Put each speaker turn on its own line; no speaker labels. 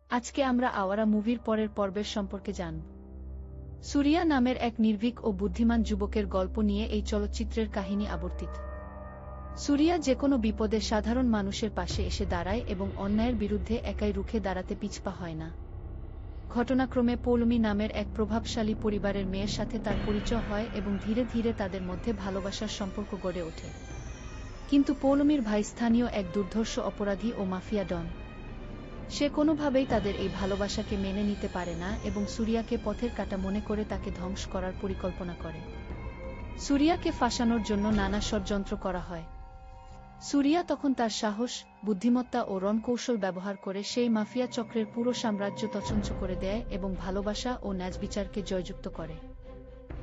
আজকে আমরা আওয়ারা মুভির পরের পর্বের সম্পর্কে জানব। সুরিয়া নামের এক নির্ভীক ও বুদ্ধিমান যুবকের গল্প নিয়ে এই চলচ্চিত্রের কাহিনী আবর্তিত। সুরিয়া যেকোনো বিপদে সাধারণ মানুষের পাশে এসে দাঁড়ায় এবং অন্যায়ের বিরুদ্ধে একাই রুখে দাঁড়াতে পিছপা হয় না। ঘটনাক্রমে পৌলমী নামের এক প্রভাবশালী পরিবারের মেয়ের সাথে তার পরিচয় হয় এবং ধীরে ধীরে তাদের মধ্যে ভালোবাসার সম্পর্ক গড়ে ওঠে। কিন্তু পৌলমীর ভাই স্থানীয় এক দুর্ধর্ষ অপরাধী ও মাফিয়া ডন। সে কোনোভাবেই তাদের এই ভালোবাসাকে মেনে নিতে পারে না এবং সুরিয়াকে পথের কাঁটা মনে করে তাকে ধ্বংস করার পরিকল্পনা করে। সুরিয়াকে ফাঁসানোর জন্য নানা ষড়যন্ত্র করা হয়। সুরিয়া তখন তার সাহস, বুদ্ধিমত্তা ও রণকৌশল ব্যবহার করে সেই মাফিয়া চক্রের পুরো সাম্রাজ্য তছনছ করে দেয় এবং ভালোবাসা ও ন্যায়বিচারকে জয়যুক্ত করে।